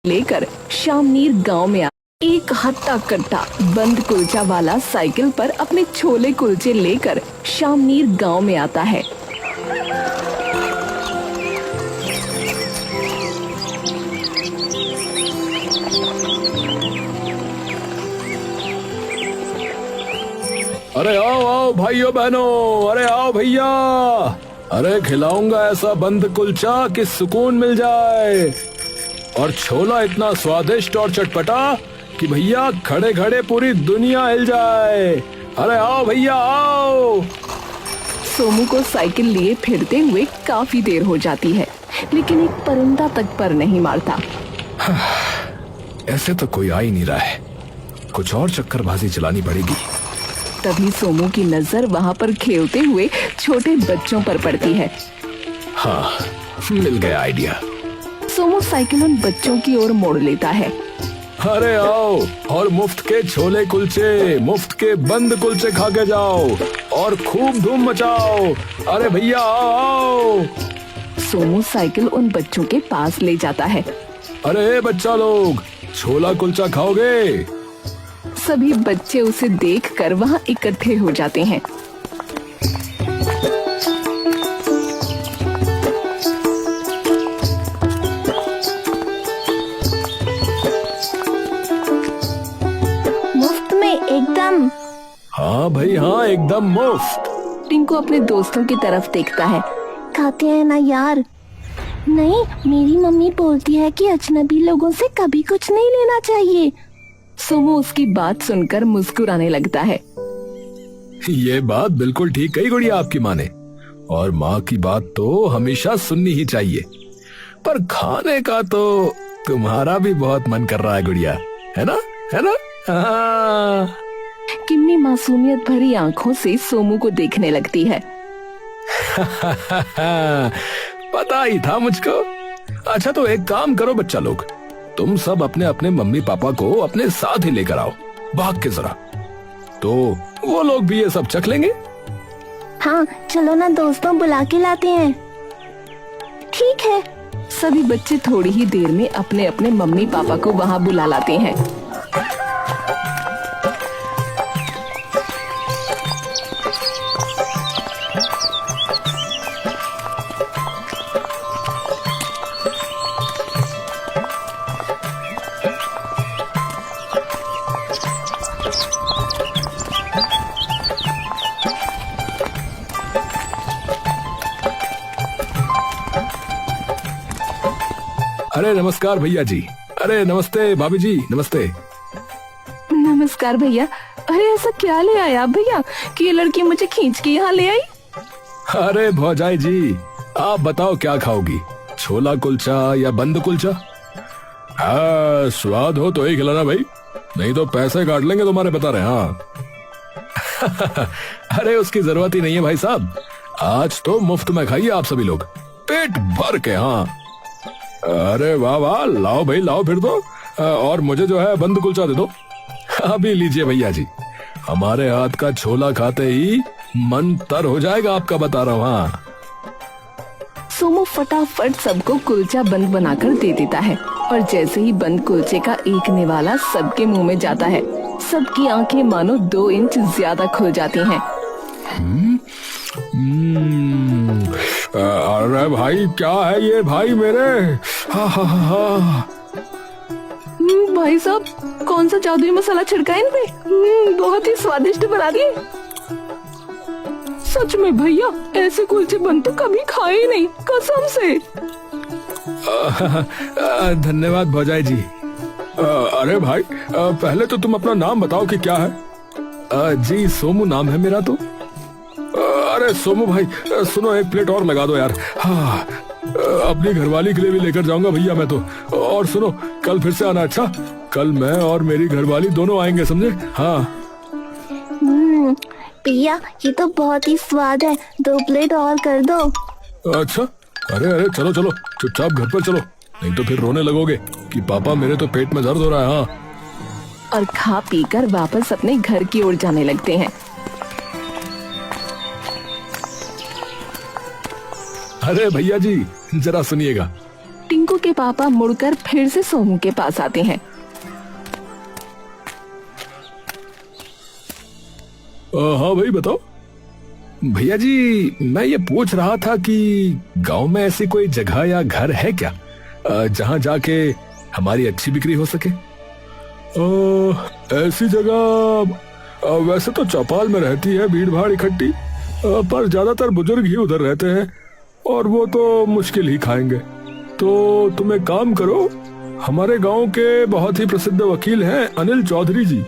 लेकर शामनीर गांव में एक हट्टा कट्टा बंद कुलचा वाला साइकिल पर अपने छोले कुलचे लेकर शामनीर गांव में आता है। अरे आओ आओ भाइयों बहनों, अरे आओ भैया, अरे खिलाऊंगा ऐसा बंद कुलचा कि सुकून मिल जाए। और छोला इतना स्वादिष्ट और चटपटा कि भैया खड़े खड़े पूरी दुनिया हिल जाए। अरे आओ भैया आओ। सोमू को साइकिल लिए फिरते हुए काफी देर हो जाती है, लेकिन एक परिंदा तक पर नहीं मारता। ऐसे तो कोई आ ही नहीं रहा है, कुछ और चक्करबाजी चलानी पड़ेगी। तभी सोमू की नजर वहाँ पर खेलते हुए छोटे बच्चों पर पड़ती है। हाँ, मिल गया आइडिया। सोमू साइकिल उन बच्चों की ओर मोड़ लेता है। अरे आओ और मुफ्त के छोले कुलचे, मुफ्त के बंद कुलचे खा के जाओ और खूब धूम मचाओ। अरे भैया आओ आओ। सोमू साइकिल उन बच्चों के पास ले जाता है। अरे बच्चा लोग, छोला कुलचा खाओगे? सभी बच्चे उसे देखकर वहाँ इकट्ठे हो जाते हैं। मुफ्त में एकदम। हाँ भाई हाँ, एकदम मुफ्त। टिंकू अपने दोस्तों की तरफ देखता है। खाते हैं ना यार? नहीं, मेरी मम्मी बोलती है कि अजनबी लोगों से कभी कुछ नहीं लेना चाहिए। सोमू उसकी बात सुनकर मुस्कुराने लगता है। ये बात बिल्कुल ठीक कही गुड़िया आपकी माँ ने, और माँ की बात तो हमेशा सुननी ही चाहिए। पर खाने का तो तुम्हारा भी बहुत मन कर रहा है गुड़िया, है ना? है ना? हाँ। किन्नी मासूमियत भरी आंखों से सोमू को देखने लगती है। पता ही था मुझको। अच्छा तो एक काम करो बच्चा लोग, तुम सब अपने अपने मम्मी पापा को अपने साथ ही लेकर आओ, भाग के जरा, तो वो लोग भी ये सब चख लेंगे। हाँ चलो ना दोस्तों, बुला के लाते हैं। ठीक है। सभी बच्चे थोड़ी ही देर में अपने अपने मम्मी पापा को वहाँ बुला लाते हैं। अरे नमस्कार भैया जी, अरे नमस्ते भाभी जी, नमस्ते। नमस्कार भैया। अरे ऐसा क्या ले आया आप भैया कि ये लड़की मुझे खींच के यहाँ ले आई? अरे भौजाई जी, आप बताओ क्या खाओगी, छोला कुलचा या बंद कुलचा? हाँ, स्वाद हो तो ही खिलाना भाई, नहीं तो पैसे काट लेंगे तुम्हारे, बता रहे। हाँ। अरे उसकी जरूरत ही नहीं है भाई साहब, आज तो मुफ्त में खाइए आप सभी लोग, पेट भर के। हाँ। अरे वाह वाह, लाओ भाई लाओ फिर दो, और मुझे जो है बंद कुलचा दे दो। अभी लीजिए भैया जी, हमारे हाथ का छोला खाते ही मन तर हो जाएगा आपका, बता रहा हूँ। हाँ। सोमू फटाफट सबको कुलचा बंद बनाकर दे देता है, और जैसे ही बंद कुलचे का एक निवाला सबके मुंह में जाता है, सबकी आंखें मानो 2 इंच ज्यादा खुल जाती हैं। अरे भाई क्या है ये भाई मेरे? हा हा हा हा। भाई साहब, कौन सा जादुई मसाला छिड़का इन पे? बहुत ही स्वादिष्ट बना दिए। सच में भैया, ऐसे कुलचे बन तो कभी खाए ही नहीं, कसम से। धन्यवाद भौजाई जी। अरे भाई, पहले तो तुम अपना नाम बताओ कि क्या है? जी सोमू नाम है मेरा तो। अरे सोमू भाई सुनो, एक प्लेट और लगा दो यार। हाँ, अपनी घरवाली के लिए भी लेकर जाऊंगा भैया मैं तो। और सुनो, कल फिर से आना। अच्छा, कल मैं और मेरी घरवाली दोनों आएंगे, समझे? हाँ। भैया ये तो बहुत ही स्वाद है, 2 प्लेट और कर दो। अच्छा, अरे अरे चलो चलो, चुपचाप घर पर चलो, नहीं तो फिर रोने लगोगे कि पापा मेरे तो पेट में दर्द हो रहा है। हाँ। और खा पीकर वापस अपने घर की ओर जाने लगते हैं। अरे भैया जी जरा सुनिएगा, टिंकू के पापा मुड़कर फिर से सोमू के पास आते हैं। हाँ भाई बताओ। भैया जी मैं ये पूछ रहा था कि गांव में ऐसी कोई जगह या घर है क्या जहां जाके हमारी अच्छी बिक्री हो सके? ऐसी जगह वैसे तो चौपाल में रहती है भीड़ भाड़ इकट्ठी, पर ज्यादातर बुजुर्ग ही उधर रहते हैं और वो तो मुश्किल ही खाएंगे। तो तुम एक काम करो, हमारे गांव के बहुत ही प्रसिद्ध वकील हैं अनिल चौधरी जी,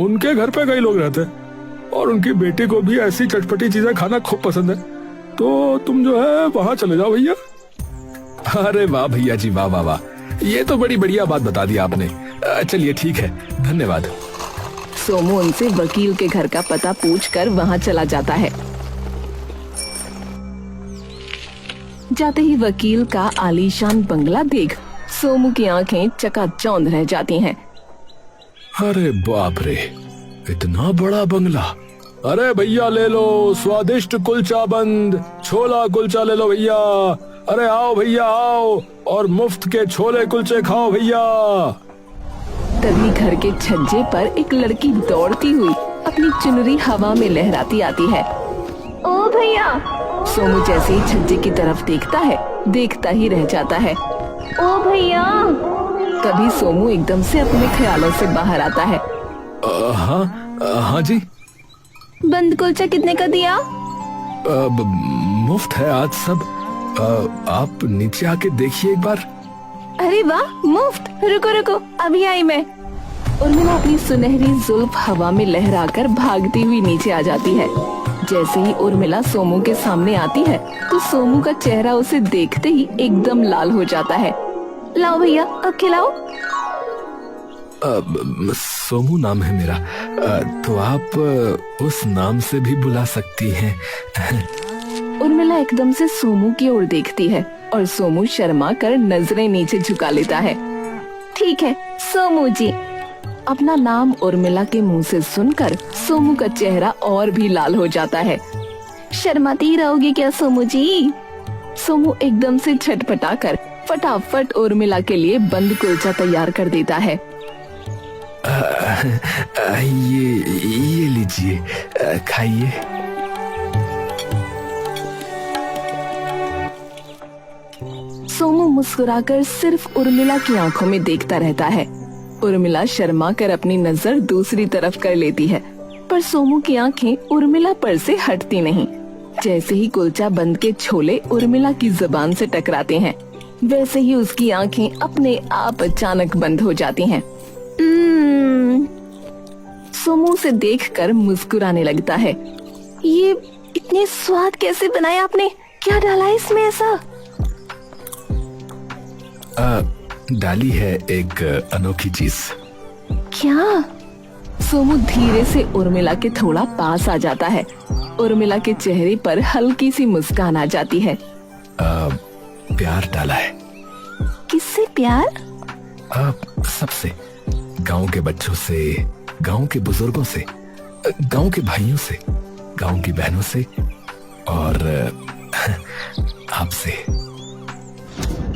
उनके घर पे कई लोग रहते हैं और उनकी बेटी को भी ऐसी चटपटी चीजें खाना खूब पसंद है, तो तुम जो है वहां चले जाओ भैया। अरे वाह भैया जी, वाह वाह वाह, ये तो बड़ी बढ़िया बात बता दी आपने। चलिए ठीक है, धन्यवाद। सोमू उनसे वकील के घर का पता पूछकर वहां चला जाता है। जाते ही वकील का आलीशान बंगला देख सोमू की आंखें चकाचौंध रह जाती हैं। अरे बाप रे, इतना बड़ा बंगला! अरे भैया ले लो स्वादिष्ट कुलचा बंद, छोला कुलचा ले लो भैया। अरे आओ भैया आओ और मुफ्त के छोले कुलचे खाओ भैया। तभी घर के छज्जे पर एक लड़की दौड़ती हुई अपनी चुनरी हवा में लहराती आती है। ओ भैया! सोमू जैसे ही छज्जे की तरफ देखता है, देखता ही रह जाता है। ओ भैया! तभी सोमू एकदम से अपने ख्यालों से बाहर आता है। हाँ जी। बंद कुलचा कितने का दिया? मुफ्त है आज सब। आप नीचे आके देखिए एक बार। अरे वाह, मुफ्त! रुको रुको, अभी आई मैं। उर्मिला अपनी सुनहरी जुल्फ हवा में लहराकर भागती हुई नीचे आ जाती है। जैसे ही उर्मिला सोमू के सामने आती है तो सोमू का चेहरा उसे देखते ही एकदम लाल हो जाता है। लाओ भैया, अब खिलाओ। सोमू नाम है मेरा, तो आप उस नाम से भी बुला सकती हैं। उर्मिला एकदम से सोमू की ओर देखती है और सोमू शर्मा कर नजरें नीचे झुका लेता है। ठीक है सोमू जी। अपना नाम उर्मिला के मुंह से सुनकर सोमू का चेहरा और भी लाल हो जाता है। शर्माती रहोगी क्या सोमू जी? सोमू एकदम से छटपटाकर फटाफट उर्मिला के लिए बंद कुलचा तैयार कर देता है। ये लीजिए, खाइए। सोमू मुस्कुराकर सिर्फ उर्मिला की आंखों में देखता रहता है। उर्मिला शर्मा कर अपनी नजर दूसरी तरफ कर लेती है, पर सोमू की आंखें उर्मिला पर से हटती नहीं। जैसे ही कुलचा बंद के छोले उर्मिला की जुबान से टकराते हैं, वैसे ही उसकी आंखें अपने आप अचानक बंद हो जाती हैं। सोमू से देखकर मुस्कुराने लगता है। ये इतने स्वाद कैसे बनाए आपने? क्या डाला इसमें ऐसा? डाली है एक अनोखी चीज। क्या? सोमू धीरे से उर्मिला के थोड़ा पास आ जाता है। उर्मिला के चेहरे पर हल्की सी मुस्कान आ जाती है। प्यार डाला है। किससे प्यार? सबसे, गांव के बच्चों से, गांव के बुजुर्गों से, गांव के भाइयों से, गांव की बहनों से और आपसे।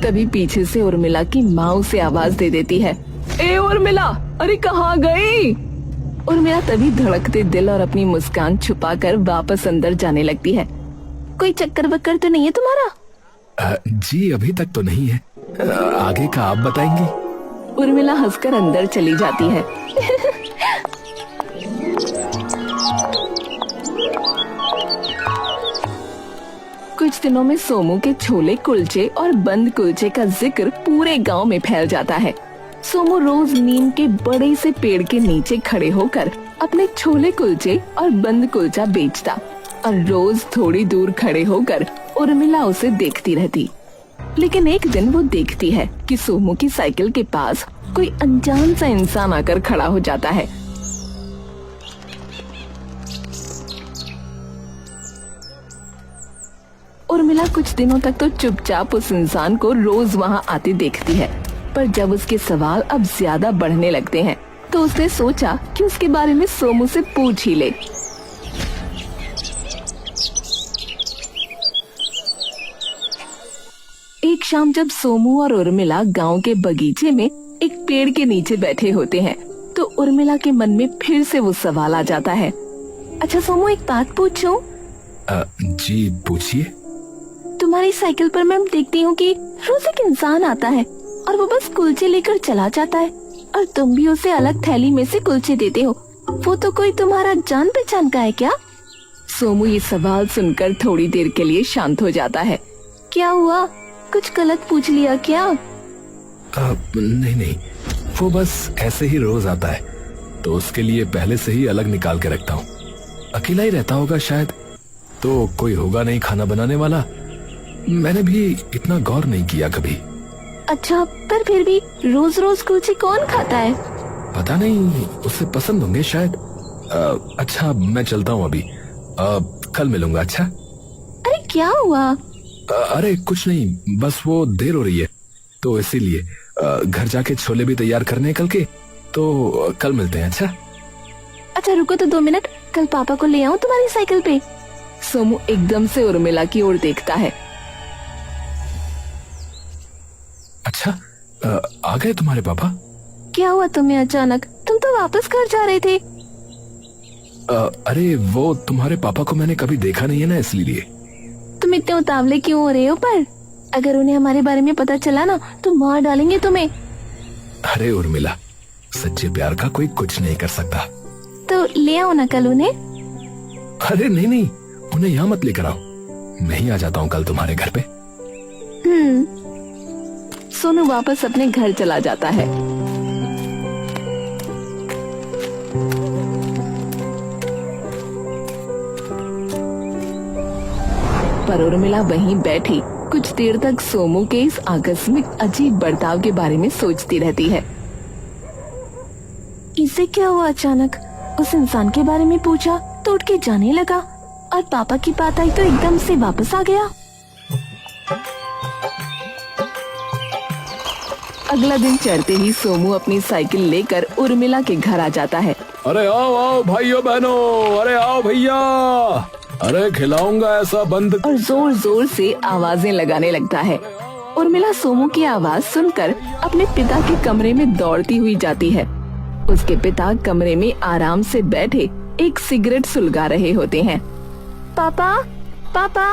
तभी पीछे से उर्मिला की माँ उसे आवाज दे देती है। ए उर्मिला, अरे कहाँ गई? उर्मिला तभी धड़कते दिल और अपनी मुस्कान छुपाकर वापस अंदर जाने लगती है। कोई चक्कर वक्कर तो नहीं है तुम्हारा? जी अभी तक तो नहीं है, आगे का आप बताएंगी। उर्मिला हंसकर अंदर चली जाती है। कुछ दिनों में सोमू के छोले कुलचे और बंद कुलचे का जिक्र पूरे गांव में फैल जाता है। सोमू रोज नीम के बड़े से पेड़ के नीचे खड़े होकर अपने छोले कुलचे और बंद कुलचा बेचता और रोज थोड़ी दूर खड़े होकर उर्मिला उसे देखती रहती। लेकिन एक दिन वो देखती है कि सोमू की साइकिल के पास कोई अनजान सा इंसान आकर खड़ा हो जाता है। उर्मिला कुछ दिनों तक तो चुपचाप उस इंसान को रोज वहां आते देखती है, पर जब उसके सवाल अब ज्यादा बढ़ने लगते हैं तो उसने सोचा कि उसके बारे में सोमू से पूछ ही ले। एक एक शाम जब सोमू और उर्मिला गांव के बगीचे में एक पेड़ के नीचे बैठे होते हैं तो उर्मिला के मन में फिर से वो सवाल आ जाता है। अच्छा सोमू, एक बात पूछूं? जी पूछिए। तुम्हारी साइकिल पर मैं देखती हूँ कि रोज एक इंसान आता है और वो बस कुलचे लेकर चला जाता है और तुम भी उसे अलग थैली में से कुलचे देते हो। वो तो कोई तुम्हारा जान पहचान का है क्या? सोमू ये सवाल सुनकर थोड़ी देर के लिए शांत हो जाता है। क्या हुआ, कुछ गलत पूछ लिया क्या? नहीं नहीं, वो बस ऐसे ही रोज आता है तो उसके लिए पहले से ही अलग निकाल के रखता हूँ। अकेला ही रहता होगा शायद, तो कोई होगा नहीं खाना बनाने वाला। मैंने भी इतना गौर नहीं किया कभी। अच्छा, पर फिर भी रोज रोज कुलचे कौन खाता है? पता नहीं, उसे पसंद होंगे शायद। अच्छा मैं चलता हूँ अभी, कल मिलूंगा। अच्छा। अरे क्या हुआ? अरे कुछ नहीं, बस वो देर हो रही है तो इसीलिए घर जाके छोले भी तैयार करने हैं कल के, तो कल मिलते हैं। अच्छा रुको तो 2 मिनट, कल पापा को ले आऊं तुम्हारी साइकिल पे? सोमू एकदम से उर्मिला की ओर देखता है। अच्छा आ गए तुम्हारे पापा? क्या हुआ तुम्हें अचानक? तुम तो वापस घर जा रहे थे। अरे वो तुम्हारे पापा को मैंने कभी देखा नहीं है ना, इसलिए। तुम इतने उतावले क्यों हो रहे हो? पर अगर उन्हें हमारे बारे में पता चला ना तो मार डालेंगे तुम्हें। अरे उर्मिला, सच्चे प्यार का कोई कुछ नहीं कर सकता। तो ले आओ ना कल उन्हें। अरे नहीं नहीं, उन्हें यहाँ मत लेकर आओ, मैं ही आ जाता हूँ कल तुम्हारे घर पे। सोनू वापस अपने घर चला जाता है। पर उर्मिला वहीं बैठी कुछ देर तक सोमू के इस आकस्मिक अजीब बर्ताव के बारे में सोचती रहती है। इसे क्या हुआ अचानक? उस इंसान के बारे में पूछा तो उठ के जाने लगा और पापा की बात आई तो एकदम से वापस आ गया। अगला दिन चढ़ते ही सोमू अपनी साइकिल लेकर उर्मिला के घर आ जाता है। अरे आओ आओ भाइयों बहनों, अरे आओ भैया, अरे खिलाऊंगा ऐसा बंद। और जोर जोर से आवाजें लगाने लगता है। उर्मिला सोमू की आवाज सुनकर अपने पिता के कमरे में दौड़ती हुई जाती है। उसके पिता कमरे में आराम से बैठे एक सिगरेट सुलगा रहे होते हैं। पापा पापा।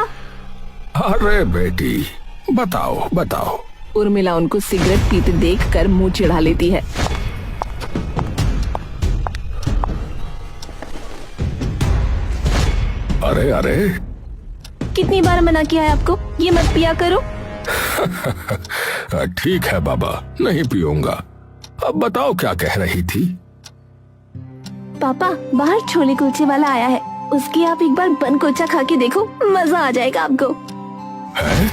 अरे बेटी बताओ बताओ। उर्मिला उनको सिगरेट पीते देखकर मुंह चिढ़ा लेती है। अरे अरे कितनी बार मना किया है आपको, ये मत पिया करो। ठीक है बाबा, नहीं पीऊंगा। अब बताओ क्या कह रही थी? पापा, बाहर छोले कुलचे वाला आया है, उसकी आप एक बार बन कुलचा खा के देखो, मजा आ जाएगा आपको। है?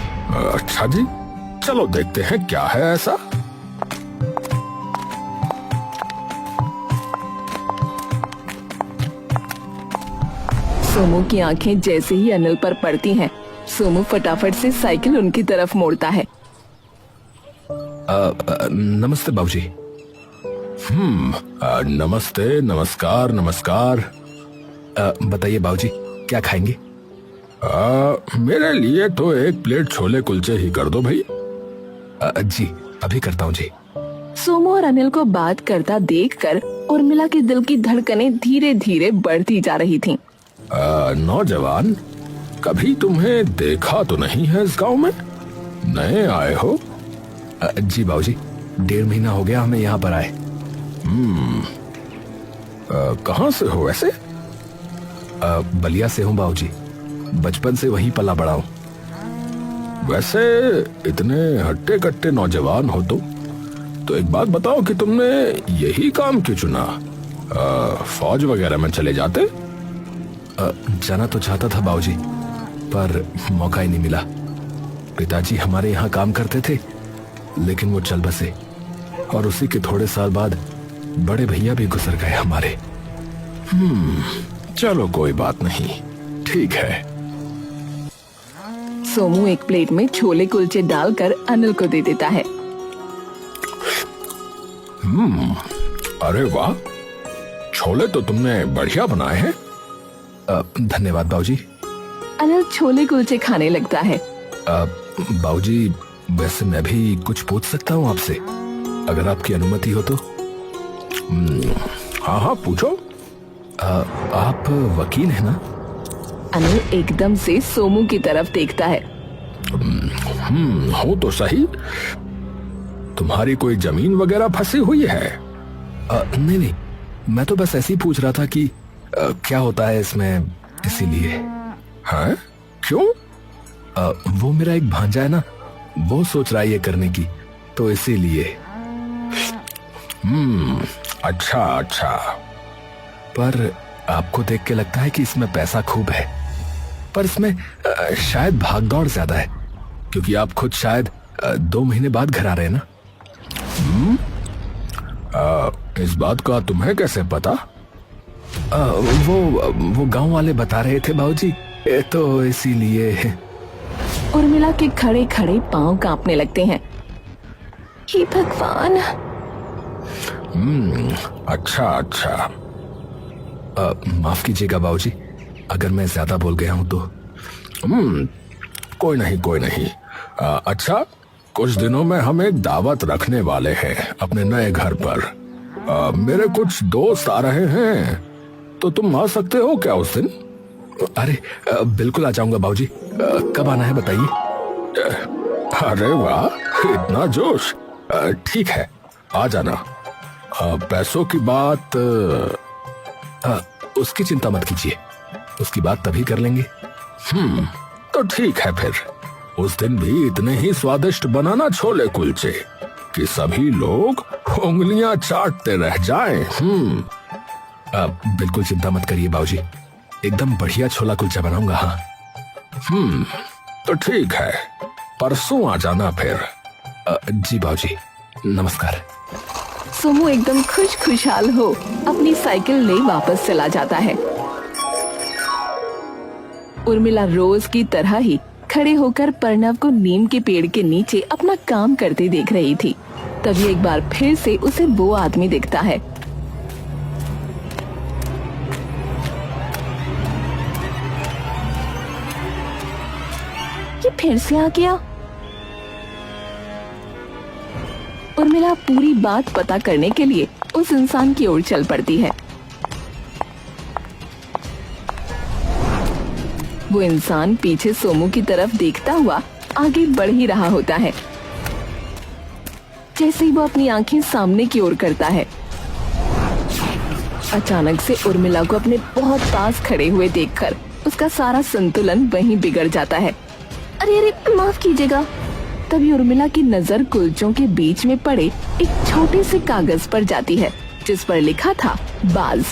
अच्छा जी, चलो देखते हैं क्या है ऐसा। सोमू की आंखें जैसे ही अनिल पर पड़ती हैं, सोमू फटाफट से साइकिल उनकी तरफ मोड़ता है। नमस्ते बाबूजी। नमस्ते, नमस्कार नमस्कार। बताइए बाबूजी, क्या खाएंगे? मेरे लिए तो 1 प्लेट छोले कुलचे ही कर दो भाई। जी अभी करता हूँ जी। सोमू और अनिल को बात करता देखकर उर्मिला के दिल की धड़कनें धीरे धीरे बढ़ती जा रही थीं। नौजवान, कभी तुम्हें देखा तो नहीं है इस गांव में? नए आए हो? जी बाबूजी, 1.5 महीना हो गया हमें यहाँ पर आए। कहाँ से हो वैसे? बलिया से हूँ बाबूजी, बचपन से वहीं पला बड़ा हूँ। वैसे इतने हट्टे कट्टे नौजवान हो तो एक बात बताओ कि तुमने यही काम क्यों चुना? फौज वगैरह में चले जाते? जाना तो चाहता था बाबूजी, पर मौका ही नहीं मिला। पिताजी हमारे यहाँ काम करते थे, लेकिन वो चल बसे और उसी के थोड़े साल बाद बड़े भैया भी गुजर गए हमारे। चलो कोई बात नहीं, ठीक है। सोमू एक प्लेट में छोले कुलचे डालकर अनिल को दे देता है। अरे वाह, छोले तो तुमने बढ़िया बनाए हैं। धन्यवाद बाबूजी। अनिल छोले कुलचे खाने लगता है। बाबूजी, वैसे मैं भी कुछ पूछ सकता हूँ आपसे, अगर आपकी अनुमति हो तो? हाँ हाँ पूछो। आप वकील हैं ना? अनु एकदम से सोमू की तरफ देखता है। हो तो सही। तुम्हारी कोई जमीन वगैरह फंसी हुई है? नहीं नहीं, मैं तो बस ऐसे ही पूछ रहा था कि क्या होता है इसमें, इसीलिए। हाँ क्यों? वो मेरा एक भांजा है ना, वो सोच रहा है ये करने की, तो इसीलिए। अच्छा अच्छा। पर आपको देख के लगता है कि इसमें पैसा खूब है, पर इसमें शायद भागदौड़ ज्यादा है, क्योंकि आप खुद शायद 2 महीने बाद घर आ रहे हैं ना। इस बात का तुम्हें कैसे पता? वो गांव वाले बता रहे थे बाबूजी, तो इसीलिए। उर्मिला के खड़े खड़े पांव कांपने लगते हैं। हे भगवान। अच्छा अच्छा। माफ कीजिएगा बाबूजी, अगर मैं ज्यादा बोल गया हूं तो। कोई नहीं कोई नहीं। अच्छा, कुछ दिनों में हम एक दावत रखने वाले हैं अपने नए घर पर। मेरे कुछ दोस्त आ रहे हैं, तो तुम आ सकते हो क्या उस दिन? अरे बिल्कुल आ जाऊंगा बाबूजी। कब आना है बताइए? अरे वाह, इतना जोश। ठीक है, आ जाना। पैसों की बात उसकी चिंता मत कीजिए, उसकी बात तभी कर लेंगे। तो ठीक है फिर। उस दिन भी इतने ही स्वादिष्ट बनाना छोले कुलचे कि सभी लोग उंगलियां चाटते रह जाएं। बिल्कुल चिंता मत करिए बाबूजी, एकदम बढ़िया छोला कुलचा बनाऊंगा। हाँ। तो ठीक है, परसों आ जाना फिर। जी बाबूजी, नमस्कार। सोमू एकदम खुशहाल हो अपनी साइकिल ले वापस चला जाता है। उर्मिला रोज की तरह ही खड़े होकर प्रणव को नीम के पेड़ के नीचे अपना काम करते देख रही थी। तभी एक बार फिर से उसे वो आदमी दिखता है। ये फिर से आ गया। उर्मिला पूरी बात पता करने के लिए उस इंसान की ओर चल पड़ती है। वो इंसान पीछे सोमू की तरफ देखता हुआ आगे बढ़ ही रहा होता है। जैसे ही वो अपनी आंखें सामने की ओर करता है, अचानक से उर्मिला को अपने बहुत पास खड़े हुए देखकर उसका सारा संतुलन वहीं बिगड़ जाता है। अरे अरे माफ कीजिएगा। तभी उर्मिला की नजर कुलचों के बीच में पड़े एक छोटे से कागज पर जाती है, जिस पर लिखा था बाज।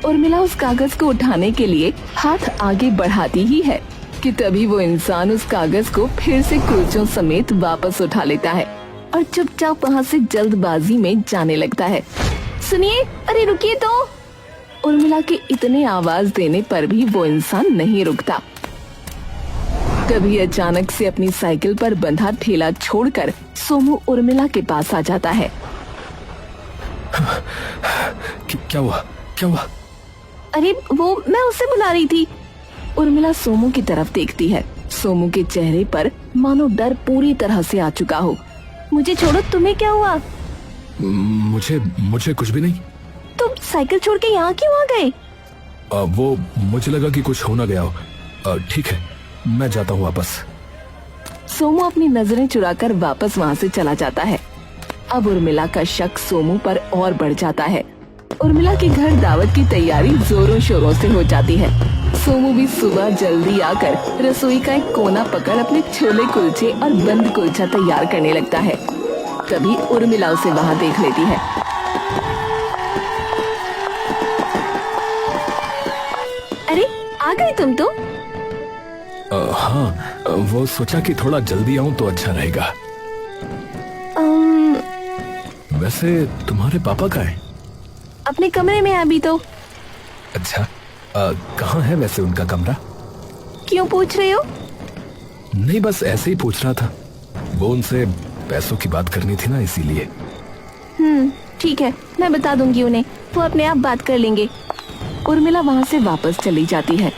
उर्मिला उस कागज को उठाने के लिए हाथ आगे बढ़ाती ही है कि तभी वो इंसान उस कागज को फिर से कुलचों समेत वापस उठा लेता है और चुपचाप वहाँ से जल्दबाजी में जाने लगता है। सुनिए, अरे रुकिए तो। उर्मिला के इतने आवाज देने पर भी वो इंसान नहीं रुकता। तभी अचानक से अपनी साइकिल पर बंधा ठेला छोड़कर सोमू उर्मिला के पास आ जाता है। क्या हुआ? क्या हुआ? अरे वो मैं उसे बुला रही थी। उर्मिला सोमू की तरफ देखती है। सोमू के चेहरे पर मानो डर पूरी तरह से आ चुका हो। मुझे छोड़ो, तुम्हें क्या हुआ? मुझे कुछ भी नहीं। तुम साइकिल छोड़ के यहाँ क्यों आ गए? वो मुझे लगा कि कुछ हो ना गया हो। ठीक है, मैं जाता हूँ वापस। सोमू अपनी नजरें चुराकर वापस वहाँ से चला जाता है। अब उर्मिला का शक सोमू पर और बढ़ जाता है। उर्मिला के घर दावत की तैयारी जोरों शोरों से हो जाती है। सोमू भी सुबह जल्दी आकर रसोई का एक कोना पकड़ अपने छोले कुलचे और बंद कुलचा तैयार करने लगता है। तभी उर्मिला उसे वहाँ देख लेती है। अरे आ गए तुम तो? हाँ, वो सोचा कि थोड़ा जल्दी आऊं तो अच्छा रहेगा। वैसे तुम्हारे पापा कहाँ हैं? अपने कमरे में अभी तो। अच्छा, कहाँ है वैसे उनका कमरा? क्यों पूछ रहे हो? नहीं, बस ऐसे ही पूछ रहा था। वो उनसे पैसों की बात करनी थी ना, इसीलिए। ठीक है, मैं बता दूंगी उन्हें, वो अपने आप बात कर लेंगे। उर्मिला वहाँ से वापस चली जाती है।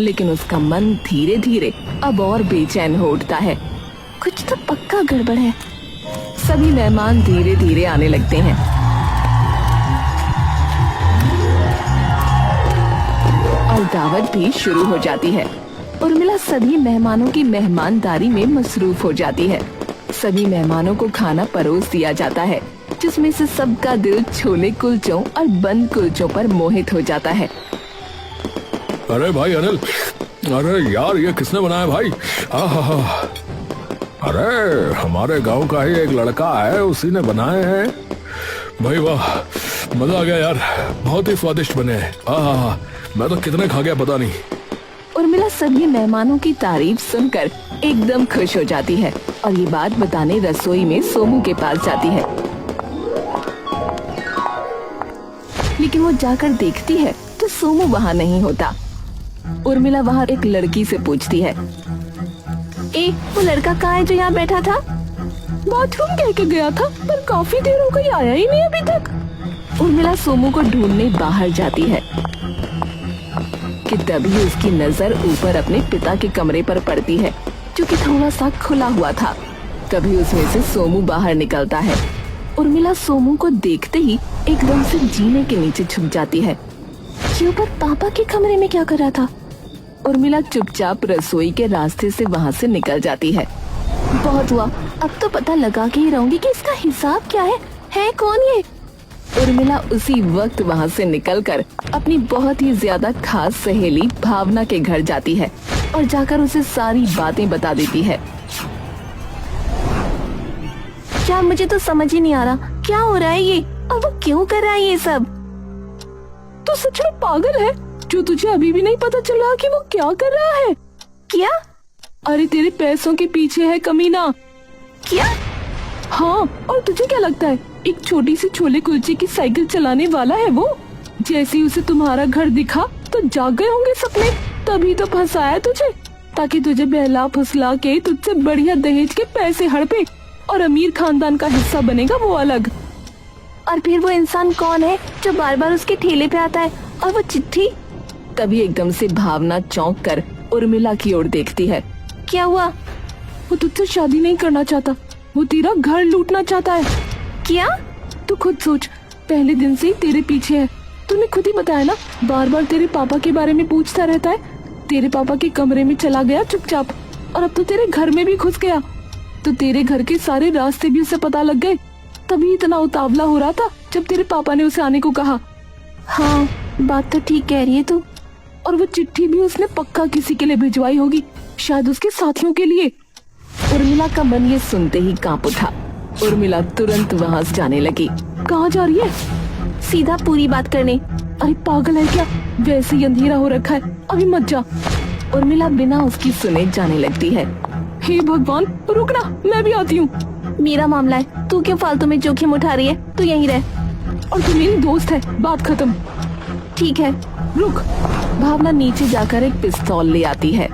लेकिन उसका मन धीरे धीरे अब और बेचैन हो उठता है। कुछ तो पक्का गड़बड़ है। सभी मेहमान धीरे धीरे आने लगते हैं। और दावत भी शुरू हो जाती है। उर्मिला सभी मेहमानों की मेहमानदारी में मसरूफ हो जाती है। सभी मेहमानों को खाना परोस दिया जाता है, जिसमें से सबका दिल छोले कुलचों और बंद कुलचों पर मोहित हो जाता है। अरे भाई अनिल, अरे यार ये किसने बनाया भाई? आहा, अरे हमारे गांव का ही एक लड़का है, उसी ने बनाए हैं भाई। वाह, मजा आ गया यार, बहुत ही स्वादिष्ट बने हैं। आहा, मैं तो कितने खा गया पता नहीं। उर्मिला सभी मेहमानों की तारीफ सुनकर एकदम खुश हो जाती है और ये बात बताने रसोई में सोमू के पास जाती है। लेकिन वो जाकर देखती है तो सोमू वहाँ नहीं होता। उर्मिला वहाँ एक लड़की से पूछती है, वो लड़का कहाँ है जो यहाँ बैठा था? बाथरूम कह के गया था, पर काफी देर हो गई, आया ही नहीं अभी तक। उर्मिला सोमू को ढूंढने बाहर जाती है कि तभी उसकी नजर ऊपर अपने पिता के कमरे पर पड़ती है, जो कि थोड़ा सा खुला हुआ था। तभी उसमें से सोमू बाहर निकलता है। उर्मिला सोमू को देखते ही एकदम से जीने के नीचे छुप जाती है। ये ऊपर पापा के कमरे में क्या कर रहा था? उर्मिला चुपचाप रसोई के रास्ते से वहाँ से निकल जाती है। बहुत हुआ, अब तो पता लगा के ही रहूंगी कि इसका हिसाब क्या है कौन ये? उर्मिला उसी वक्त वहाँ से निकलकर अपनी बहुत ही ज्यादा खास सहेली भावना के घर जाती है और जाकर उसे सारी बातें बता देती है। क्या, मुझे तो समझ ही नहीं आ रहा क्या हो रहा है ये, और वो क्यों कर रहा है ये सब? तो सच में पागल है जो तुझे अभी भी नहीं पता चल रहा कि वो क्या कर रहा है? क्या? अरे तेरे पैसों के पीछे है कमीना। क्या? हाँ, और तुझे क्या लगता है एक छोटी सी छोले कुलचे की साइकिल चलाने वाला है वो? जैसे ही उसे तुम्हारा घर दिखा तो जाग गए होंगे सपने, तभी तो फंसाया तुझे, ताकि तुझे बहला फुसला के तुझसे बढ़िया दहेज के पैसे हड़पे और अमीर खानदान का हिस्सा बनेगा वो अलग। और फिर वो इंसान कौन है जो बार बार उसके ठेले पे आता है? और वो चिट्ठी? तभी एकदम से भावना चौंक कर उर्मिला की ओर देखती है। क्या हुआ? वो तुझसे शादी नहीं करना चाहता, वो तेरा घर लूटना चाहता है। क्या? तू खुद सोच, पहले दिन से ही तेरे पीछे है। तूने खुद ही बताया ना, बार बार तेरे पापा के बारे में पूछता रहता है। तेरे पापा के कमरे में चला गया चुपचाप, और अब तो तेरे घर में भी घुस गया। तो तेरे घर के सारे रास्ते भी उसे पता लग गए, तभी इतना उतावला हो रहा था जब तेरे पापा ने उसे आने को कहा। हाँ, बात तो ठीक कह रही है तू। और वो चिट्ठी भी उसने पक्का किसी के लिए भिजवाई होगी, शायद उसके साथियों के लिए। उर्मिला का मन ये सुनते ही कांप उठा। उर्मिला तुरंत वहाँ से जाने लगी। कहाँ जा रही है? सीधा पूरी बात करने। अरे पागल है क्या? वैसे ही अंधेरा हो रखा है, अभी मत जा। उर्मिला बिना उसकी सुने जाने लगती है। हे भगवान, रुकना, मैं भी आती हूँ। मेरा मामला है, तू क्यों फालतू में जोखिम उठा रही है? तू यहीं रह। और तू मेरी दोस्त है, बात खत्म। ठीक है, रुक। भावना नीचे जाकर एक पिस्तौल ले आती है।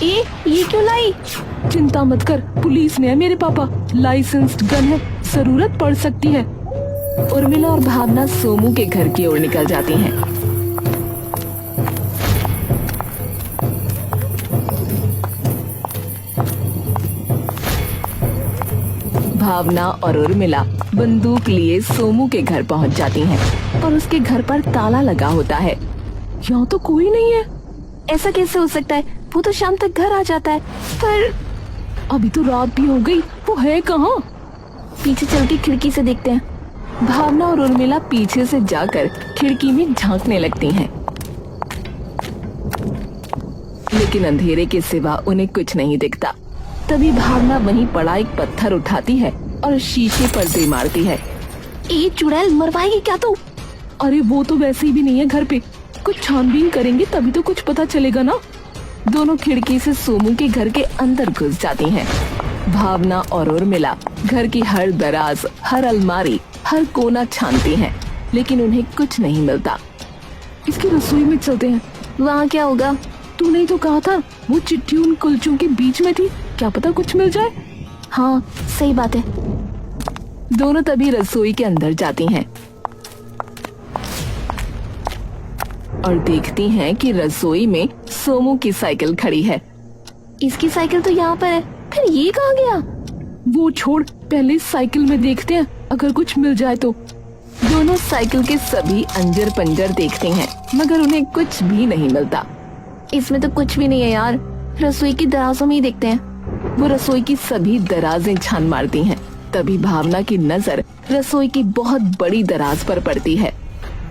ये क्यों लाई? चिंता मत कर, पुलिस ने है मेरे पापा, लाइसेंस्ड गन है, जरूरत पड़ सकती है। उर्मिला और भावना सोमू के घर की ओर निकल जाती हैं। भावना और उर्मिला बंदूक लिए सोमू के घर पहुंच जाती हैं और उसके घर पर ताला लगा होता है। यहाँ तो कोई नहीं है। ऐसा कैसे हो सकता है? वो तो शाम तक घर आ जाता है। पर अभी तो रात भी हो गई, वो है कहाँ? पीछे चल के खिड़की से देखते हैं। भावना और उर्मिला पीछे से जाकर खिड़की में झांकने लगती हैं, लेकिन अंधेरे के सिवा उन्हें कुछ नहीं दिखता। तभी भावना वहीं पड़ा एक पत्थर उठाती है और शीशे पर दे मारती है। ये चुड़ैल मरवाएगी क्या तू? अरे वो तो वैसे ही भी नहीं है घर पे, कुछ छानबीन करेंगे तभी तो कुछ पता चलेगा ना। दोनों खिड़की से सोमू के घर के अंदर घुस जाती हैं। भावना और उर्मिला घर की हर दराज, हर अलमारी, हर कोना छानती हैं, लेकिन उन्हें कुछ नहीं मिलता। इसकी रसोई में चलते हैं, वहाँ क्या होगा? तूने ही तो कहा था वो चिट्ठी उन कुलचों के बीच में थी, क्या पता कुछ मिल जाए। हाँ सही बात है। दोनों तभी रसोई के अंदर जाती हैं। और देखती हैं कि रसोई में सोमू की साइकिल खड़ी है। इसकी साइकिल तो यहाँ पर है, फिर ये कहाँ गया? वो छोड़, पहले साइकिल में देखते हैं, अगर कुछ मिल जाए तो। दोनों साइकिल के सभी अंजर पंजर देखते हैं, मगर उन्हें कुछ भी नहीं मिलता। इसमें तो कुछ भी नहीं है यार, रसोई की दराजों में ही देखते हैं। वो रसोई की सभी दराजें छान मारती हैं। तभी भावना की नजर रसोई की बहुत बड़ी दराज पर पड़ती है।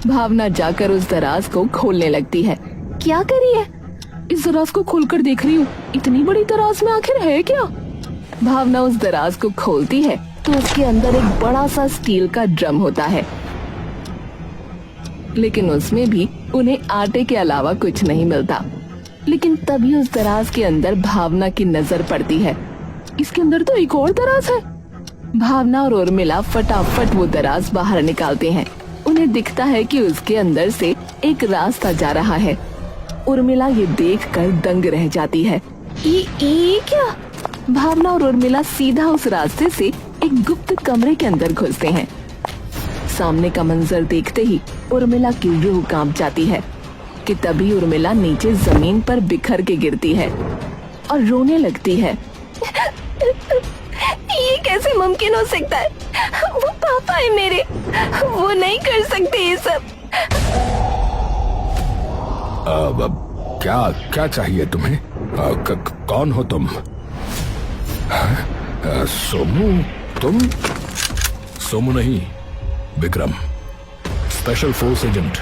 भावना जाकर उस दराज को खोलने लगती है। क्या करी है? इस दराज को खोलकर देख रही हूँ, इतनी बड़ी दराज में आखिर है क्या? भावना उस दराज को खोलती है तो उसके अंदर एक बड़ा सा स्टील का ड्रम होता है, लेकिन उसमें भी उन्हें आटे के अलावा कुछ नहीं मिलता। लेकिन तभी उस दराज के अंदर भावना की नजर पड़ती है। इसके अंदर तो एक और दराज है। भावना और उर्मिला फटाफट वो दराज बाहर निकालते हैं। उन्हें दिखता है कि उसके अंदर से एक रास्ता जा रहा है। उर्मिला ये देखकर दंग रह जाती है। ये क्या? भावना और उर्मिला सीधा उस रास्ते से एक गुप्त कमरे के अंदर घुसते हैं। सामने का मंजर देखते ही उर्मिला की रूह कांप जाती है कि तभी उर्मिला नीचे जमीन पर बिखर के गिरती है और रोने लगती है। ये कैसे मुमकिन हो सकता है? वो पापा है मेरे, वो नहीं कर सकते ये सब। अब क्या क्या चाहिए तुम्हें? कौन हो तुम? सोमू? तुम? सोमू नहीं, विक्रम, स्पेशल फोर्स एजेंट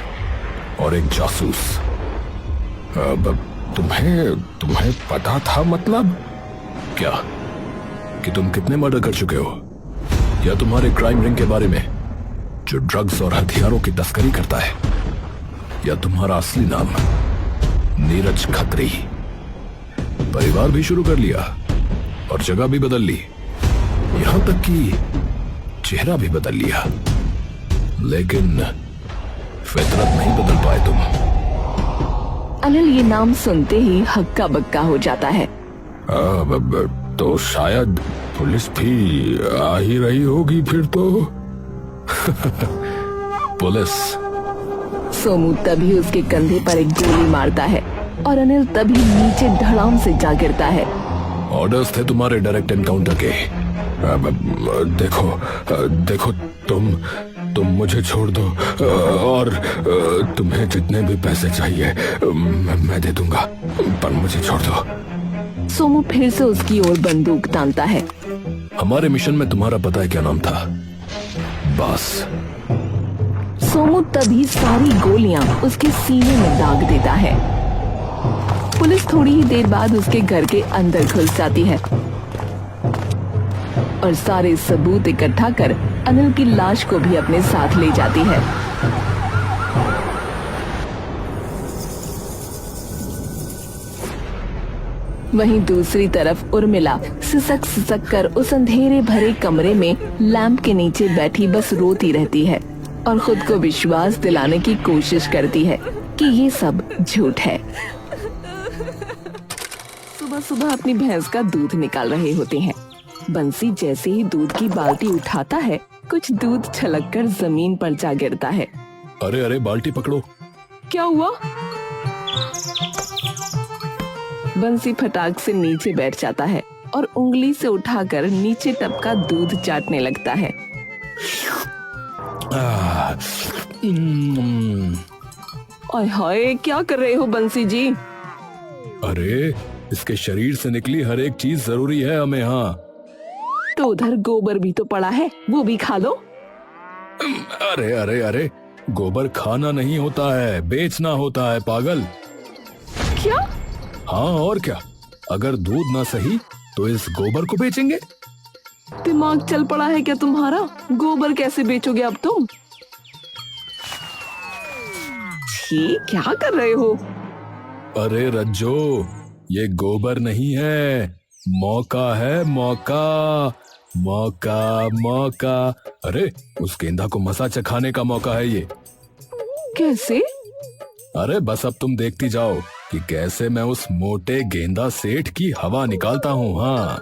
और एक जासूस। अब तुम्हें पता था? मतलब क्या कि तुम कितने मर्डर कर चुके हो, या तुम्हारे क्राइम रिंग के बारे में जो ड्रग्स और हथियारों की तस्करी करता है, या तुम्हारा असली नाम नीरज खत्री? परिवार भी शुरू कर लिया और जगह भी बदल ली, यहां तक कि चेहरा भी बदल लिया, लेकिन फितरत नहीं बदल पाए तुम। अनिल ये नाम सुनते ही हक्का बक्का हो जाता है। तो शायद पुलिस भी आ ही रही होगी फिर तो। पुलिस? सोमू तभी उसके कंधे पर एक गोली मारता है और अनिल तभी नीचे धड़ाम से जा गिरता है। ऑर्डर्स थे तुम्हारे डायरेक्ट एनकाउंटर के। देखो तुम मुझे छोड़ दो और तुम्हें जितने भी पैसे चाहिए मैं दे दूंगा, पर मुझे छोड़ दो। सोमू फिर से उसकी ओर बंदूक तानता है। हमारे मिशन में तुम्हारा पता है क्या नाम था? बॉस। सोमू तभी सारी गोलियां उसके सीने में दाग देता है। पुलिस थोड़ी ही देर बाद उसके घर के अंदर घुस जाती है और सारे सबूत इकट्ठा कर अनिल की लाश को भी अपने साथ ले जाती है। वहीं दूसरी तरफ उर्मिला सिसक कर उस अंधेरे भरे कमरे में लैंप के नीचे बैठी बस रोती रहती है और खुद को विश्वास दिलाने की कोशिश करती है कि ये सब झूठ है। सुबह सुबह अपनी भैंस का दूध निकाल रहे होते हैं। बंसी जैसे ही दूध की बाल्टी उठाता है, कुछ दूध छलककर जमीन पर जा गिरता है। अरे अरे, बाल्टी पकड़ो। क्या हुआ? बंसी फटाक से नीचे बैठ जाता है और उंगली से उठाकर नीचे टपका दूध चाटने लगता है। ओए हाय, क्या कर रहे हो बंसी जी? अरे, इसके शरीर से निकली हर एक चीज जरूरी है हमें। हाँ, तो उधर गोबर भी तो पड़ा है, वो भी खा लो। अरे अरे अरे, गोबर खाना नहीं होता है, बेचना होता है पागल। क्या? हाँ और क्या, अगर दूध ना सही तो इस गोबर को बेचेंगे। दिमाग चल पड़ा है क्या तुम्हारा? गोबर कैसे बेचोगे अब तुम? छी, क्या कर रहे हो? अरे रज्जो, ये गोबर नहीं है, मौका है, मौका मौका मौका। अरे, उस गेंदा को मसा चखाने का मौका है ये। कैसे? अरे बस अब तुम देखती जाओ कि कैसे मैं उस मोटे गेंदा सेठ की हवा निकालता हूँ। हाँ।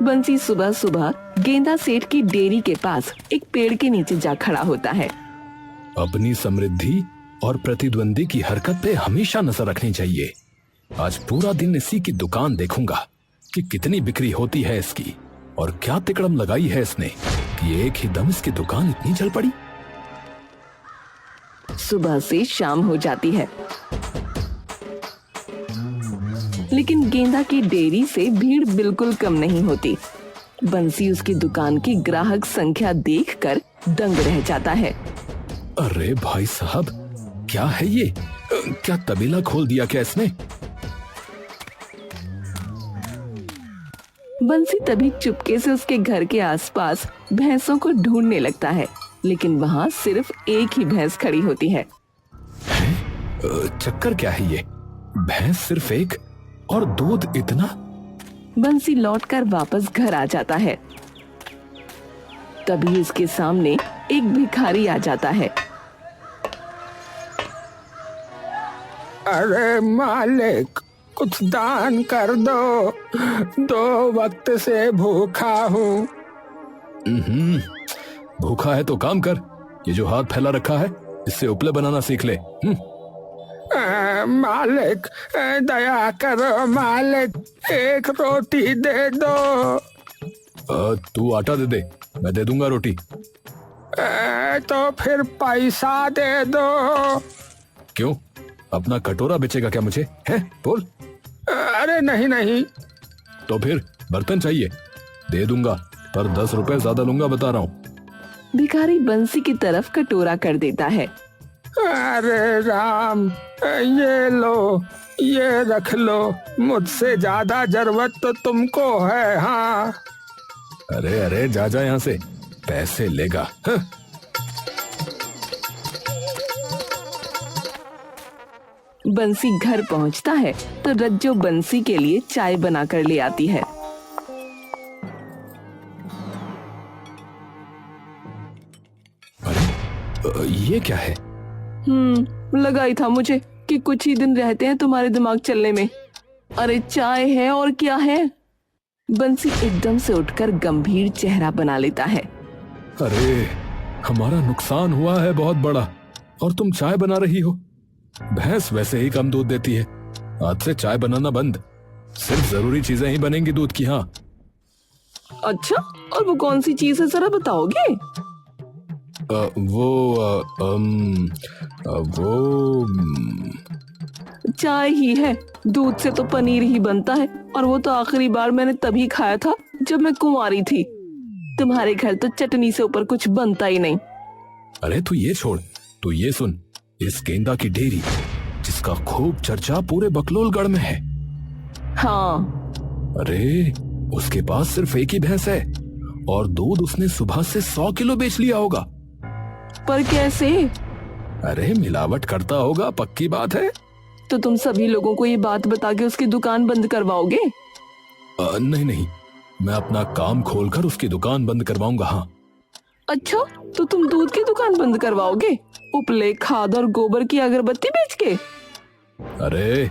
बंसी सुबह सुबह गेंदा सेठ की डेयरी के पास एक पेड़ के नीचे जा खड़ा होता है। अपनी समृद्धि और प्रतिद्वंदी की हरकत पे हमेशा नजर रखनी चाहिए। आज पूरा दिन इसी की दुकान देखूंगा कि कितनी बिक्री होती है इसकी, और क्या तिकड़म लगाई है इसने कि एक ही दम इसकी दुकान इतनी चल पड़ी। सुबह से शाम हो जाती है, लेकिन गेंदा की डेयरी से भीड़ बिल्कुल कम नहीं होती। बंसी उसकी दुकान की ग्राहक संख्या देखकर दंग रह जाता है। अरे भाई साहब, क्या है ये? क्या तबेला खोल दिया क्या इसने? बंसी तभी चुपके से उसके घर के आसपास भैंसों को ढूंढने लगता है, लेकिन वहाँ सिर्फ एक ही भैंस खड़ी होती है। चक्कर क्या है ये? भैंस सिर्फ एक और दूध इतना? बंसी लौटकर वापस घर आ जाता है। तभी उसके सामने एक भिखारी आ जाता है। अरे मालिक, कुछ दान कर दो, 2 वक्त से भूखा हूँ। भूखा है तो काम कर, ये जो हाथ फैला रखा है इससे उपले बनाना सीख ले। मालिक, दया करो मालिक, एक रोटी दे दो। तू आटा दे दे, मैं दे दूंगा रोटी। तो फिर पैसा दे दो। क्यों, अपना कटोरा बेचेगा क्या मुझे? है बोल। अरे नहीं नहीं। तो फिर बर्तन चाहिए? दे दूंगा, पर 10 रुपए ज्यादा लूंगा, बता रहा हूँ। भिखारी बंसी की तरफ कटोरा कर देता है। अरे राम, ये लो, ये रख लो, मुझसे ज्यादा जरूरत तो तुमको है। हाँ। अरे अरे, जा जा यहाँ से, पैसे लेगा। हाँ? बंसी घर पहुंचता है तो रज्जो बंसी के लिए चाय बनाकर ले आती है। अरे ये क्या है? लगा ही था मुझे कि कुछ ही दिन रहते हैं तुम्हारे दिमाग चलने में। अरे चाय है और क्या है। बंसी एकदम से उठकर गंभीर चेहरा बना लेता है। अरे हमारा नुकसान हुआ है बहुत बड़ा, और तुम चाय बना रही हो। भैंस वैसे ही कम दूध देती है, आज से चाय बनाना बंद, सिर्फ जरूरी चीजें ही बनेंगी दूध की। हाँ। अच्छा, और वो कौन सी चीज है जरा बताओगे? वो चाय ही है, दूध से तो पनीर ही बनता है, और वो तो आखिरी बार मैंने तभी खाया था जब मैं कुंवारी थी। तुम्हारे घर तो चटनी से ऊपर कुछ बनता ही नहीं। अरे तू ये छोड़, तू ये सुन, इस गेंदा की डेयरी जिसका खूब चर्चा पूरे बकलोलगढ़ में है। हाँ। अरे उसके पास सिर्फ एक ही भैंस है, और दूध उसने सुबह से 100 किलो बेच लिया होगा। पर कैसे? अरे मिलावट करता होगा, पक्की बात है। तो तुम सभी लोगों को ये बात बता के उसकी दुकान बंद करवाओगे? नहीं नहीं, मैं अपना काम खोलकर उसकी दुकान बंद करवाऊंगा। हाँ। अच्छा, तो तुम दूध की दुकान बंद करवाओगे, उपले, खाद और गोबर की अगरबत्ती बेच के? अरे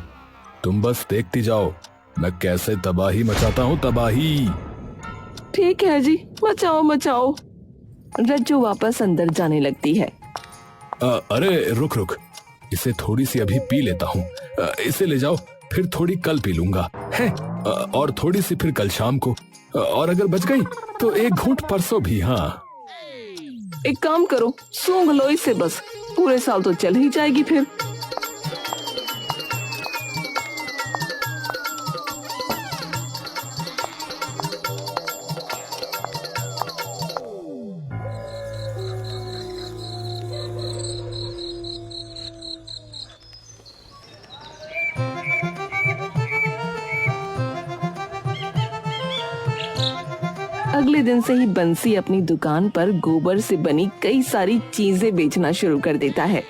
तुम बस देखती जाओ, मैं कैसे तबाही मचाता हूँ, तबाही। ठीक है जी, मचाओ मचाओ। रज्जो वापस अंदर जाने लगती है। अरे रुक रुक, इसे थोड़ी सी अभी पी लेता हूँ। इसे ले जाओ, फिर थोड़ी कल पी लूंगा है, और थोड़ी सी फिर कल शाम को, और अगर बच गई तो एक घूंट परसों भी। हाँ। एक काम करो, सूंघ लो इसे, बस पूरे साल तो चल ही जाएगी फिर। अगले दिन से ही बंसी अपनी दुकान पर गोबर से बनी कई सारी चीजें बेचना शुरू कर देता है।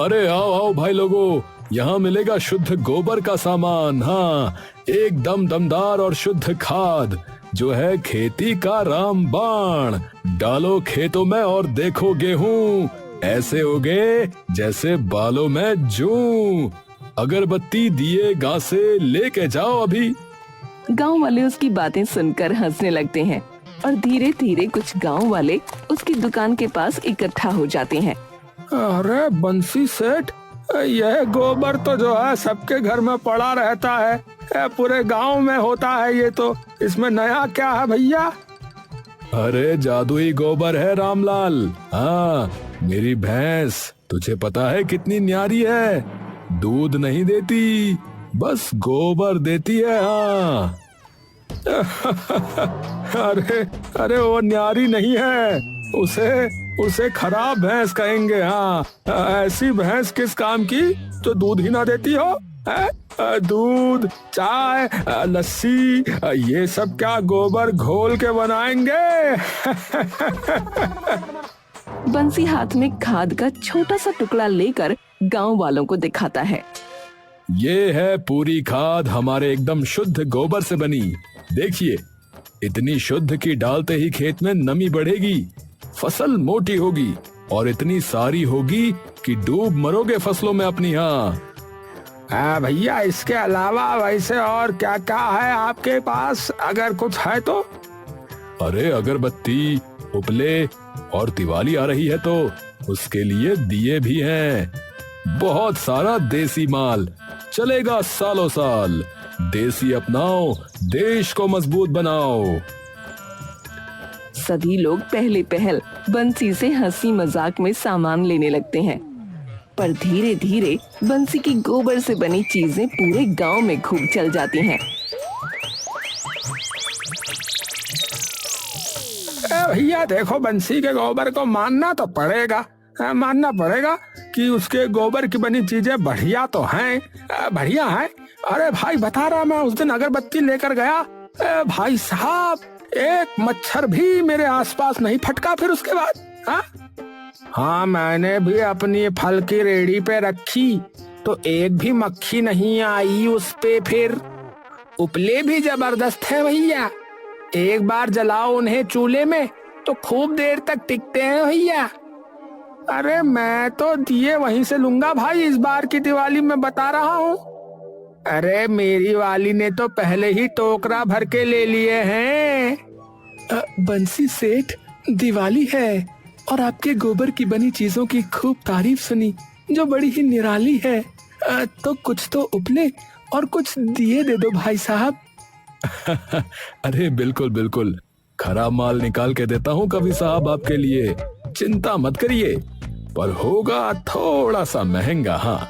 अरे आओ आओ भाई लोगों, यहाँ मिलेगा शुद्ध गोबर का सामान। हाँ, एकदम दमदार और शुद्ध खाद, जो है खेती का रामबाण। डालो खेतों में और देखो गेहूं ऐसे उगे जैसे बालों में जूं। अगरबत्ती दिए गासे लेके जाओ अभी। गांव वाले उसकी बातें सुनकर हंसने लगते हैं। और धीरे धीरे कुछ गांव वाले उसकी दुकान के पास इकट्ठा हो जाते हैं। अरे बंसी सेठ, यह गोबर तो जो है सबके घर में पड़ा रहता है, पूरे गांव में होता है ये तो, इसमें नया क्या है भैया? अरे जादुई गोबर है रामलाल। हाँ, मेरी भैंस तुझे पता है कितनी न्यारी है, दूध नहीं देती, बस गोबर देती है। हाँ अरे अरे वो न्यारी नहीं है, उसे खराब भैंस कहेंगे। हाँ, ऐसी भैंस किस काम की जो दूध ही ना देती हो? दूध, चाय, लस्सी, ये सब क्या गोबर घोल के बनाएंगे? बंसी हाथ में खाद का छोटा सा टुकड़ा लेकर गांव वालों को दिखाता है। ये है पूरी खाद हमारे एकदम शुद्ध गोबर से बनी। देखिए, इतनी शुद्ध की डालते ही खेत में नमी बढ़ेगी, फसल मोटी होगी और इतनी सारी होगी कि डूब मरोगे फसलों में अपनी। हाँ भैया, इसके अलावा वैसे और क्या क्या है आपके पास, अगर कुछ है तो? अरे अगरबत्ती, उपले और दिवाली आ रही है तो उसके लिए दिए भी हैं। बहुत सारा देसी माल चलेगा सालों साल। देसी अपनाओ, देश को मजबूत बनाओ। सभी लोग पहले पहल बंसी से हंसी मजाक में सामान लेने लगते हैं, पर धीरे धीरे बंसी की गोबर से बनी चीजें पूरे गांव में खूब चल जाती हैं। भैया देखो, बंसी के गोबर को मानना तो पड़ेगा, मानना पड़ेगा कि उसके गोबर की बनी चीजें बढ़िया तो हैं, बढ़िया हैं। अरे भाई बता रहा, मैं उस दिन अगरबत्ती लेकर गया, भाई साहब एक मच्छर भी मेरे आसपास नहीं फटका। फिर उसके बाद हाँ, मैंने भी अपनी फल की रेहड़ी पे रखी तो एक भी मक्खी नहीं आई उस पे। फिर उपले भी जबरदस्त है भैया, एक बार जलाओ उन्हें चूल्हे में तो खूब देर तक टिकते हैं भैया। अरे मैं तो दिए वहीं से लूंगा भाई, इस बार की दिवाली में बता रहा हूँ। अरे मेरी वाली ने तो पहले ही टोकरा भर के ले लिए हैं। बंसी सेठ, दिवाली है और आपके गोबर की बनी चीजों की खूब तारीफ सुनी जो बड़ी ही निराली है, तो कुछ तो उपले और कुछ दिए दे दो भाई साहब। अरे बिल्कुल बिल्कुल, खराब माल निकाल के देता हूँ कभी साहब आपके लिए, चिंता मत करिए, पर होगा थोड़ा सा महंगा। हाँ,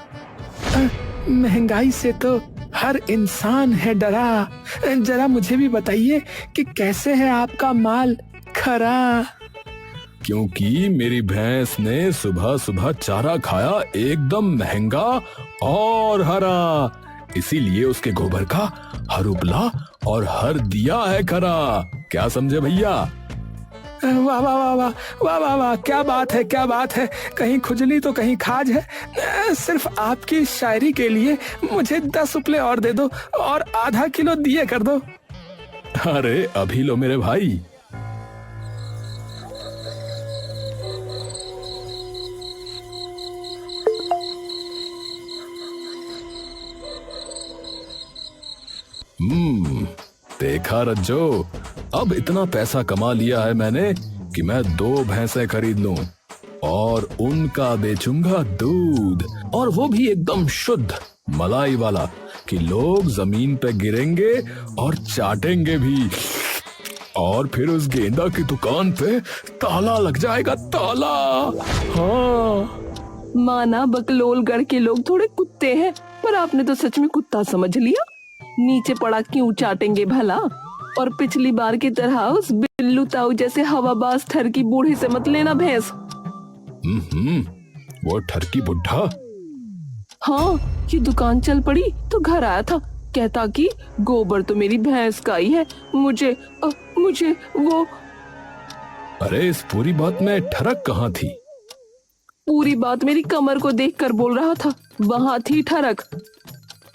महंगाई से तो हर इंसान है डरा, जरा मुझे भी बताइए कि कैसे है आपका माल खरा? क्योंकि मेरी भैंस ने सुबह सुबह चारा खाया एकदम महंगा और हरा, इसीलिए उसके गोबर का हर उपला और हर दिया है खरा। क्या समझे भैया? वाह वाह वाह वाह वाह वाह वाह, क्या बात है, क्या बात है, कहीं खुजली तो कहीं खाज है। सिर्फ आपकी शायरी के लिए मुझे 10 उपले और दे दो और आधा किलो दिए कर दो। अरे अभी लो मेरे भाई। देखा रज्जो, अब इतना पैसा कमा लिया है मैंने कि मैं 2 भैंसें खरीद लूं और उनका बेचूंगा दूध, और वो भी एकदम शुद्ध मलाई वाला, कि लोग जमीन पे गिरेंगे और चाटेंगे भी। और फिर उस गेंदा की दुकान पे ताला लग जाएगा, ताला। हाँ, माना बकलोलगढ़ के लोग थोड़े कुत्ते हैं, पर आपने तो सच में कुत्ता समझ लिया। नीचे पड़ा क्यों चाटेंगे भला? और पिछली बार की तरह उस बिल्लू ताऊ जैसे हवाबाज ठरकी बूढ़े से मत लेना भैंस। वो ठरकी बुढ़ा? हाँ, ये दुकान चल पड़ी तो घर आया था, कहता कि गोबर तो मेरी भैंस का ही है, मुझे वो। अरे इस पूरी बात में ठरक कहाँ थी? पूरी बात मेरी कमर को देखकर बोल रहा था, वहाँ थी ठरक।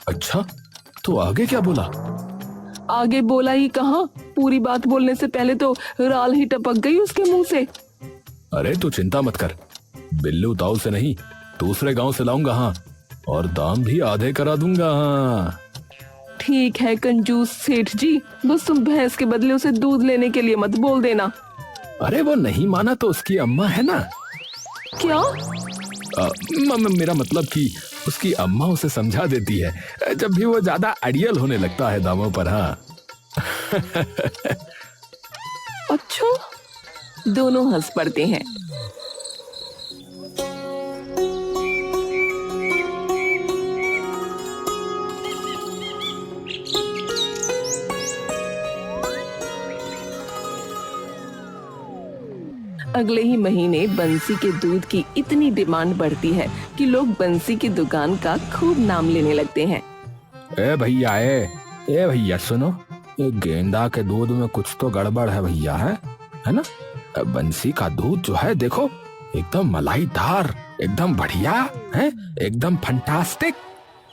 अच्छा, तो आगे क्या बोला? आगे बोला ही कहाँ, पूरी बात बोलने से पहले तो राल ही टपक गई उसके मुंह से। अरे तू चिंता मत कर, बिल्लू ताऊ से नहीं दूसरे गांव से लाऊंगा। हाँ, और दाम भी आधे करा दूंगा। हाँ ठीक है कंजूस सेठ जी, बस तुम भैंस के बदले उसे दूध लेने के लिए मत बोल देना। अरे वो नहीं माना तो उसकी अम्मा है ना। क्या? मेरा मतलब कि उसकी अम्मा उसे समझा देती है जब भी वो ज्यादा अड़ियल होने लगता है दामों पर। हाँ। अच्छा, दोनों हंस पड़ते हैं। अगले ही महीने बंसी के दूध की इतनी डिमांड बढ़ती है कि लोग बंसी की दुकान का खूब नाम लेने लगते हैं। ए भैया सुनो, ये गेंदा के दूध में कुछ तो गड़बड़ है भैया, है ना। बंसी का दूध जो है देखो, एकदम मलाईदार, एकदम बढ़िया है, एकदम फंटास्टिक।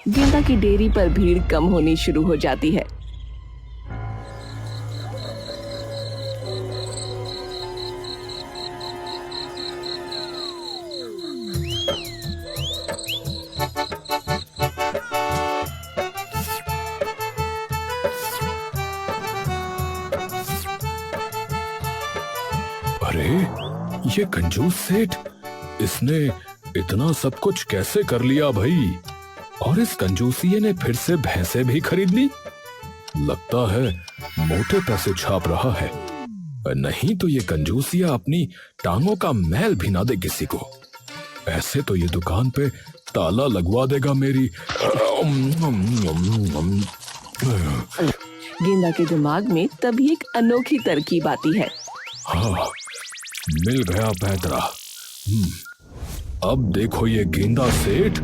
गेंदा की डेयरी पर भीड़ कम होनी शुरू हो जाती है। अरे ये कंजूस सेठ, इसने इतना सब कुछ कैसे कर लिया भाई। और इस कंजूसिये ने फिर से भैंसे भी खरीद ली। लगता है मोटे पैसे छाप रहा है, नहीं तो ये कंजूसिया अपनी टांगों का मैल भी ना दे किसी को। ऐसे तो ये दुकान पे ताला लगवा देगा मेरी। गेंदा के दिमाग में तभी एक अनोखी तरकीब आती है। हाँ, मिल गया पैतरा। अब देखो ये गेंदा सेठ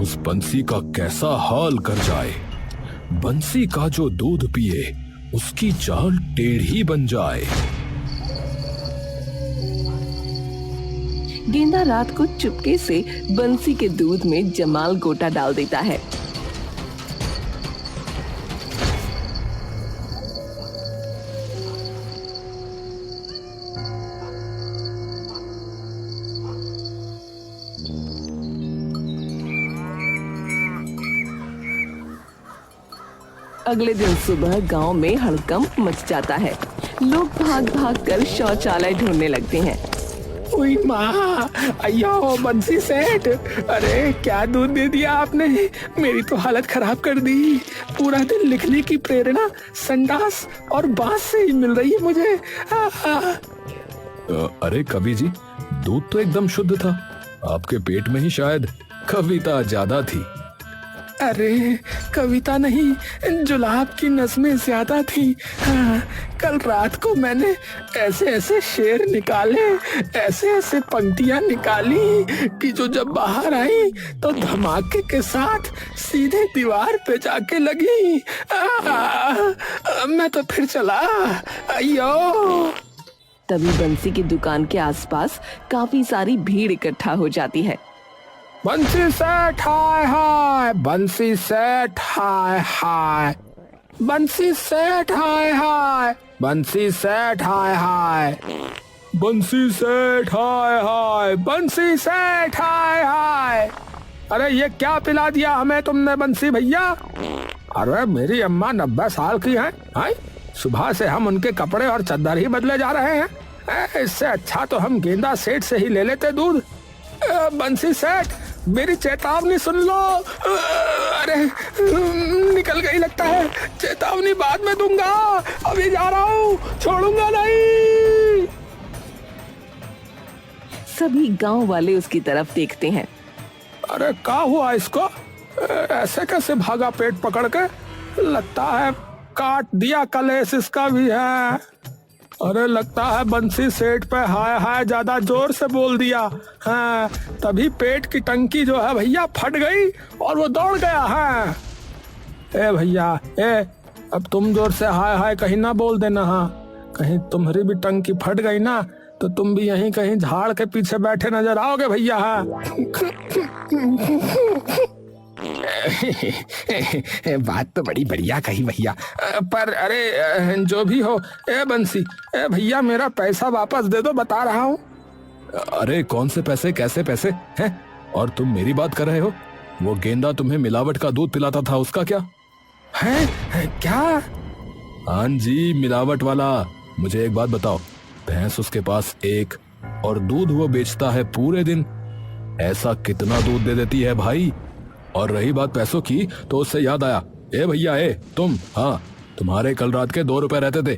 उस बंसी का कैसा हाल कर जाए। बंसी का जो दूध पिए उसकी चाल टेढ़ी बन जाए। गेंदा रात को चुपके से बंसी के दूध में जमाल गोटा डाल देता है। अगले दिन सुबह गांव में हड़कंप मच जाता है। लोग भाग भाग कर शौचालय ढूंढने लगते हैं। ओए माँ, अयो बंसी सेठ, अरे क्या दूध दे दिया आपने, मेरी तो हालत खराब कर दी। पूरा दिन लिखने की प्रेरणा संडास और बांस से ही मिल रही है मुझे। अरे कवि जी, दूध तो एकदम शुद्ध था, आपके पेट में ही शायद कविता ज्यादा थी। अरे कविता नहीं, जुलाब की नज़में ज्यादा थी। हाँ, कल रात को मैंने ऐसे ऐसे शेर निकाले, ऐसे ऐसे पंक्तियां निकाली कि जो जब बाहर आई तो धमाके के साथ सीधे दीवार पे जाके लगी। मैं तो फिर चला। अयो। तभी बंसी की दुकान के आसपास काफी सारी भीड़ इकट्ठा हो जाती है। बंसी सेठ हाय हाय, बंसी सेठ हाय हाय, बंसी सेठ हाय हाय, बंसी सेठ हाय हाय, बंसी सेठ हाय हाय, बंसी सेठ हाय हाय। अरे ये क्या पिला दिया हमें तुमने बंसी भैया? अरे मेरी अम्मा 90 साल की हैं, सुबह से हम उनके कपड़े और चद्दर ही बदले जा रहे हैं। इससे अच्छा तो हम गेंदा सेठ से ही ले लेते दूध। बंसी सेठ, मेरी चेतावनी सुन लो। अरे निकल गई लगता है, चेतावनी बाद में दूंगा, अभी जा रहा हूँ, छोड़ूंगा नहीं। सभी गांव वाले उसकी तरफ देखते हैं। अरे क्या हुआ इसको, ऐसे कैसे भागा पेट पकड़ के? लगता है काट दिया कलेश इसका भी है। अरे लगता है बंसी सेठ पे हाय हाय ज्यादा जोर से बोल दिया। हाँ, तभी पेट की टंकी जो है भैया फट गई और वो दौड़ गया है। ए भैया, अब तुम जोर से हाय हाय कहीं ना बोल देना। हाँ, कहीं तुम्हारी भी टंकी फट गई ना तो तुम भी यहीं कहीं झाड़ के पीछे बैठे नजर आओगे भैया। हाँ। बात तो बड़ी बढ़िया कही भैया, पर अरे जो भी हो, ए बंसी, ए भैया मेरा पैसा वापस दे दो, बता रहा हूँ। अरे कौन से पैसे, कैसे पैसे हैं? और तुम मेरी बात कर रहे हो? वो गेंदा तुम्हें मिलावट का दूध पिलाता था, उसका क्या? है क्या? हाँ जी, मिलावट वाला। मुझे एक बात बताओ, भैंस उसके पास एक और दूध वो बेचता है पूरे दिन, ऐसा कितना दूध दे देती है भाई? और रही बात पैसों की, तो उससे याद आया, ए भैया तुम, हाँ तुम्हारे कल रात के 2 रुपए रहते थे,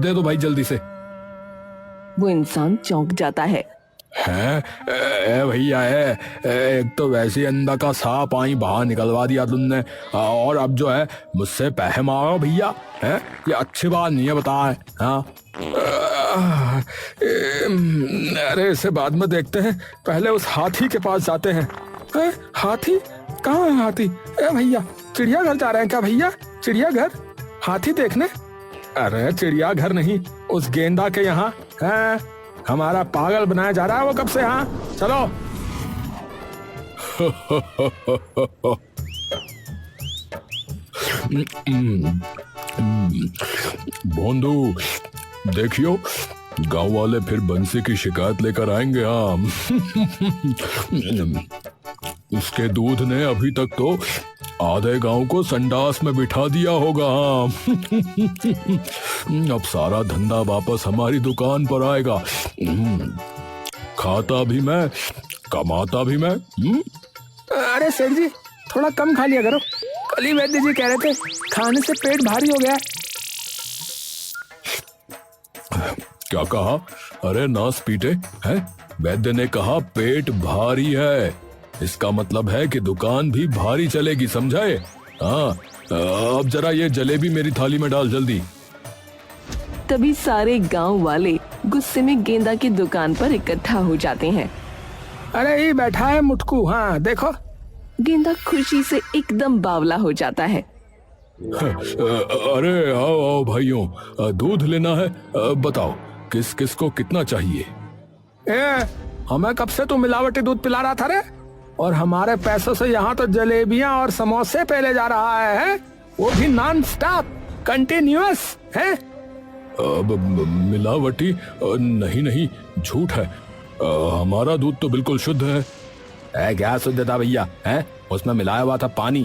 दे दो भाई जल्दी से। वो इंसान चौंक जाता है। भैया एक तो वैसे अंदर का सांप आई बाहर निकलवा दिया तुमने, और अब जो है मुझसे पैसे मांगो भैया, है ये अच्छी बात नहीं है, बता है। हाँ अरे इसे बाद में देखते हैं, पहले उस हाथी के पास जाते हैं। हाथी कहाँ है? हाथी भैया चिड़ियाघर जा रहे हैं क्या भैया? चिड़ियाघर हाथी देखने? अरे चिड़ियाघर नहीं, उस गेंदा के यहाँ है। हमारा पागल बनाया जा रहा है वो कब से। हाँ चलो। भोंदू देखियो, गांव वाले फिर बंसी की शिकायत लेकर आएंगे। हाँ उसके दूध ने अभी तक तो आधे गांव को संडास में बिठा दिया होगा। हाँ अब सारा धंधा वापस हमारी दुकान पर आएगा। खाता भी मैं, कमाता भी मैं। अरे सेठ जी थोड़ा कम खा लिया करो, कल ही वैद्य जी कह रहे थे खाने से पेट भारी हो गया। क्या कहा? अरे नास पीटे हैं, वैद्य ने कहा पेट भारी है, इसका मतलब है कि दुकान भी भारी चलेगी, समझाए? हाँ अब जरा ये जलेबी मेरी थाली में डाल जल्दी। तभी सारे गांव वाले गुस्से में गेंदा की दुकान पर इकट्ठा हो जाते हैं। अरे ये बैठा है मुटकू, हाँ देखो। गेंदा खुशी से एकदम बावला हो जाता है। अरे आओ आओ भाइयों, दूध लेना है, बताओ किस किस को कितना चाहिए? हमें कब से तू मिलावटी दूध पिला रहा था रे, और हमारे पैसों से यहाँ तो जलेबियां और समोसे पहले जा रहा है, वो भी नॉन स्टॉप कंटिन्यूअस है। अब मिलावटी नहीं नहीं झूठ है, हमारा दूध तो बिल्कुल शुद्ध है। क्या शुद्धता भैया है? उसमें मिलाया हुआ था पानी।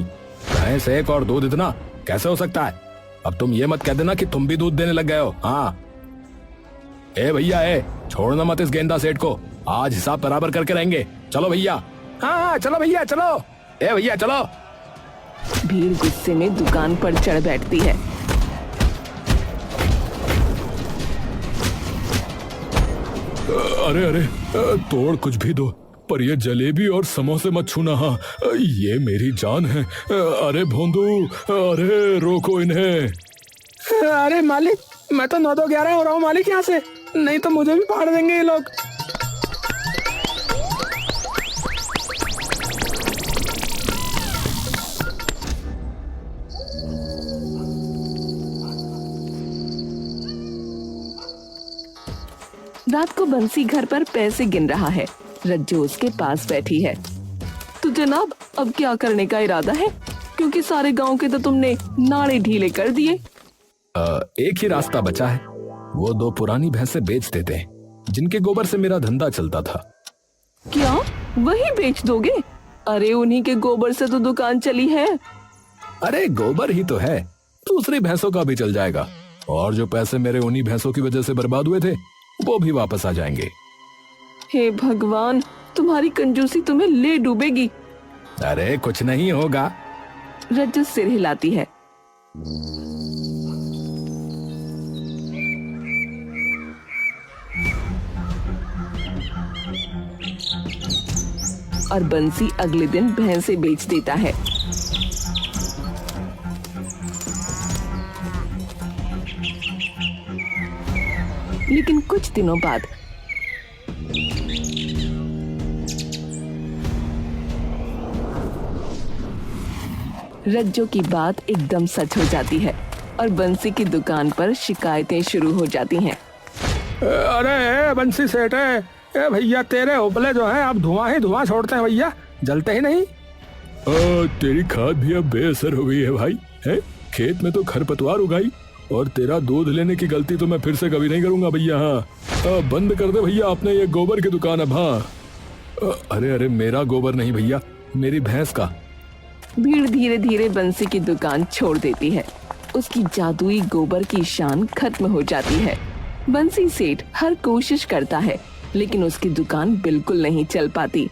भैंस एक और दूध इतना कैसे हो सकता है? अब तुम ये मत कह देना कि तुम भी दूध देने लग गए हो। हाँ भैया छोड़ना मत इस गेंदा सेठ को, आज हिसाब बराबर करके रहेंगे। चलो भैया। हाँ चलो भैया चलो। भैया चलो। भीड़ गुस्से में दुकान पर चढ़ बैठती है। अरे अरे तोड़ कुछ भी दो, पर ये जलेबी और समोसे मत छूना। हाँ ये मेरी जान है। अरे भोंदू, अरे रोको इन्हें। अरे मालिक मैं तो 9-11 हो रहा हूँ मालिक, यहाँ से नहीं तो मुझे भी फाड़ देंगे ये लोग। रात को बंसी घर पर पैसे गिन रहा है। रज्जू उसके पास बैठी है। तो जनाब अब क्या करने का इरादा है, क्योंकि सारे गांव के तो तुमने नाड़े ढीले कर दिए। एक ही रास्ता बचा है, वो 2 पुरानी भैंसें बेच देते हैं, जिनके गोबर से मेरा धंधा चलता था। क्या वही बेच दोगे? अरे उन्हीं के गोबर से तो दुकान चली है। अरे गोबर ही तो है, दूसरी भैंसों का भी चल जाएगा, और जो पैसे मेरे उन्हीं भैंसों की वजह से बर्बाद हुए थे वो भी वापस आ जाएंगे। हे भगवान, तुम्हारी कंजूसी तुम्हें ले डूबेगी। अरे कुछ नहीं होगा। रज्जू सिर हिलाती है। और बंसी अगले दिन भैंसे बेच देता है। लेकिन कुछ दिनों बाद रज्जो की बात एकदम सच हो जाती है और बंसी की दुकान पर शिकायतें शुरू हो जाती हैं। अरे बंसी सेठ भैया तेरे उपले जो हैं अब धुआं ही धुआं छोड़ते हैं भैया, जलते ही नहीं। तेरी खाद भी अब बेअसर हो गई है भाई, है? खेत में तो खरपतवार उगाई, और तेरा दूध लेने की गलती तो मैं फिर से कभी नहीं करूंगा भैया। हाँ बंद कर दे भैया आपने ये गोबर की दुकान अब। हाँ अरे अरे मेरा गोबर नहीं भैया, मेरी भैंस का। भीड़ धीरे धीरे बंसी की दुकान छोड़ देती है। उसकी जादुई गोबर की शान खत्म हो जाती है। बंसी सेठ हर कोशिश करता है लेकिन उसकी दुकान बिल्कुल नहीं चल पाती।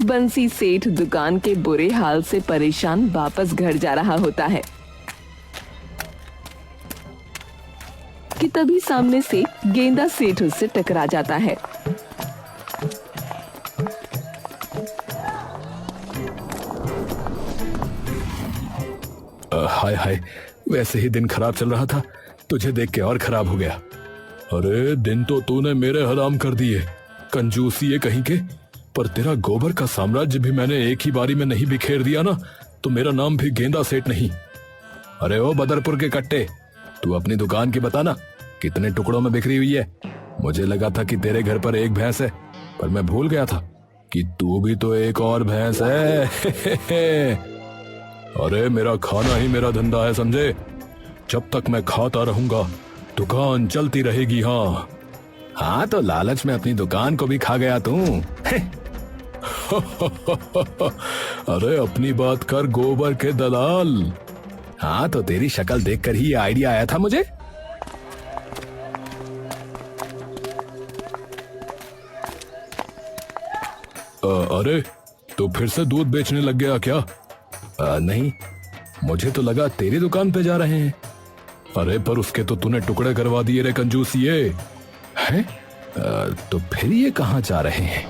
बंसी सेठ दुकान के बुरे हाल से परेशान वापस घर जा रहा होता है कि तभी सामने से गेंदा सेठ उससे टकरा जाता है। हाय हाय, वैसे ही दिन खराब चल रहा था, तुझे देख के और खराब हो गया। अरे दिन तो तूने मेरे हराम कर दिए, कंजूसी है कहीं के। पर तेरा गोबर का साम्राज्य भी मैंने एक ही बारी में नहीं बिखेर दिया ना, तो मेरा नाम भी गेंदा सेठ नहीं। अरे ओ बदरपुर के कट्टे, तू अपनी दुकान की बता ना, कितने टुकड़ों में बिखरी हुई है। मुझे लगा था कि तेरे घर पर एक भैंस है, पर मैं भूल गया था कि तू भी तो एक और भैंस है। अरे मेरा खाना ही मेरा धंधा है, समझे। जब तक मैं खाता रहूंगा दुकान चलती रहेगी। हाँ हाँ, तो लालच में अपनी दुकान को भी खा गया तू। अरे अपनी बात कर गोबर के दलाल। हाँ, तो तेरी शक्ल देखकर ही ये आइडिया आया था मुझे। अरे तो फिर से दूध बेचने लग गया क्या? नहीं, मुझे तो लगा तेरी दुकान पे जा रहे हैं। अरे पर उसके तो तूने टुकड़े करवा दिए रे कंजूसिये। हैं? तो फिर ये कहाँ जा रहे हैं?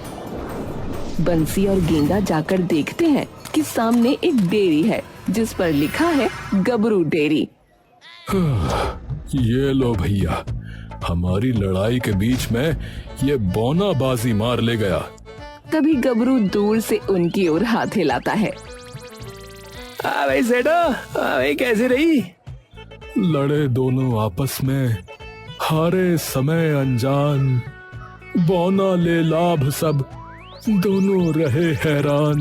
बंसी और गेंदा जाकर देखते हैं कि सामने एक डेयरी है जिस पर लिखा है गबरू डेयरी। ये लो भैया, हमारी लड़ाई के बीच में ये बौना बाजी मार ले गया। तभी गबरू दूर से उनकी ओर हाथ हिलाता है। भाई सेठो, भाई कैसी रही? लड़े दोनों आपस में, हारे समय अनजान, बौना ले लाभ सब, दोनों रहे हैरान।